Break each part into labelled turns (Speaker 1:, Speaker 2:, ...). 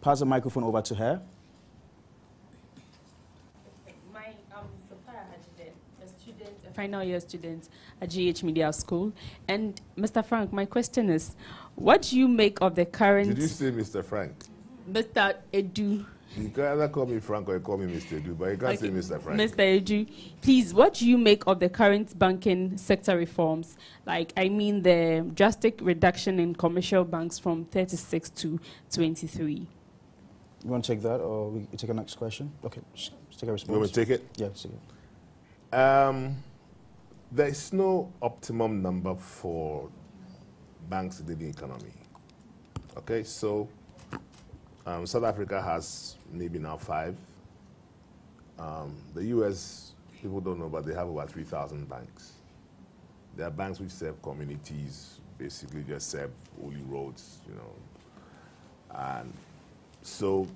Speaker 1: pass the microphone over to her.
Speaker 2: A final year student at GH Media School. And Mr. Frank, my question is, what do you make of the current...
Speaker 3: Did you say Mr. Frank?
Speaker 2: Mr. Edu.
Speaker 3: You can either call me Frank or you call me Mr. Edu, but you can't say Mr. Frank.
Speaker 2: Mr. Edu, please, what do you make of the current banking sector reforms? Like, I mean the drastic reduction in commercial banks from 36 to 23.
Speaker 1: You want to take that, or we take our next question? Okay, just take a response.
Speaker 3: You want me to take it?
Speaker 1: Yeah, take it.
Speaker 3: There is no optimum number for banks in the economy. Okay, so South Africa has maybe now 5. The US, people don't know, but they have about 3,000 banks. There are banks which serve communities, basically just serve only roads, you know. And so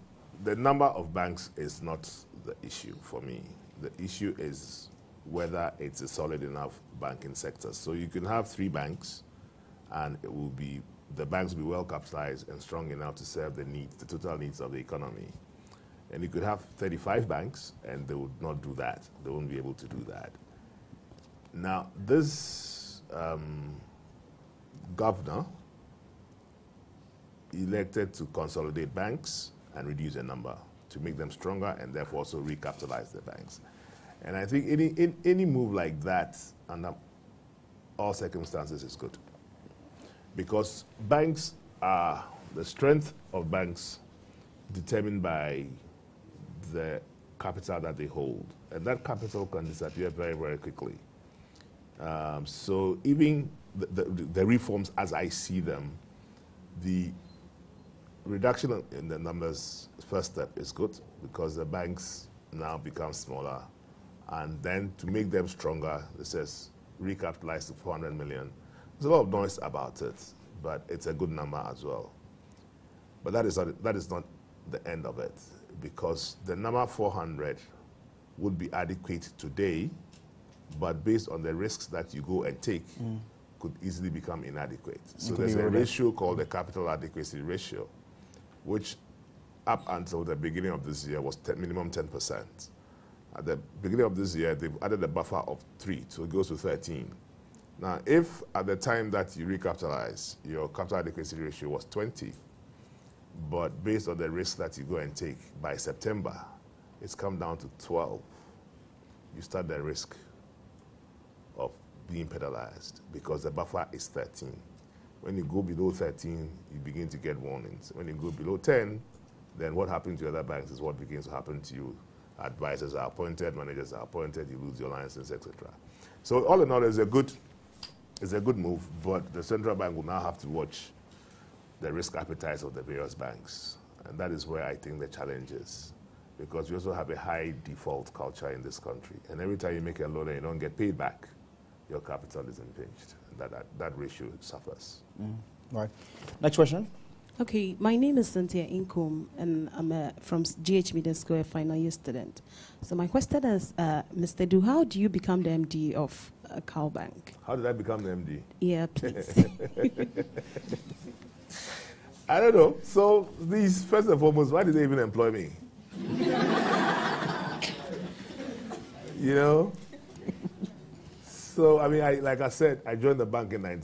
Speaker 3: the number of banks is not the issue for me. The issue is whether it's a solid enough banking sector. So you can have 3 banks, and it will be, the banks will be well capitalized and strong enough to serve the needs, the total needs of the economy. And you could have 35 banks, and they would not do that. They won't be able to do that. Now, this governor elected to consolidate banks and reduce their number to make them stronger and therefore also recapitalize the banks. And I think any move like that under all circumstances is good. Because banks are, the strength of banks determined by the capital that they hold. And that capital can disappear very, very quickly. So even the reforms as I see them, the reduction in the numbers, first step, is good because the banks now become smaller. And then to make them stronger, it says recapitalize to 400 million. There's a lot of noise about it, but it's a good number as well. But that is not the end of it, because the number 400 would be adequate today, but based on the risks that you go and take, could easily become inadequate. So there's a ratio called the capital adequacy ratio, which up until the beginning of this year was minimum 10%. At the beginning of this year, they've added a buffer of 3, so it goes to 13. Now, if at the time that you recapitalize, your capital adequacy ratio was 20, but based on the risk that you go and take, by September, it's come down to 12. You start the risk of being penalized because the buffer is 13. When you go below 13, you begin to get warnings. When you go below 10, then what happens to other banks is what begins to happen to you. Advisors are appointed, managers are appointed, you lose your license, etc. So all in all, it's a good move, but the central bank will now have to watch the risk appetite of the various banks. And that is where I think the challenge is, because we also have a high default culture in this country. And every time you make a loan and you don't get paid back, your capital is impinged. That ratio suffers.
Speaker 1: Right. Next question.
Speaker 4: Okay, my name is Cynthia Inkom, and I'm from GH Media School, a final year student. So my question is, Mr. Du, how do you become the MD of Cow Bank?
Speaker 3: How did I become the MD?
Speaker 4: Yeah, please.
Speaker 3: I don't know. So these, first and foremost, why did they even employ me? You know? So, I mean, like I said, I joined the bank in 19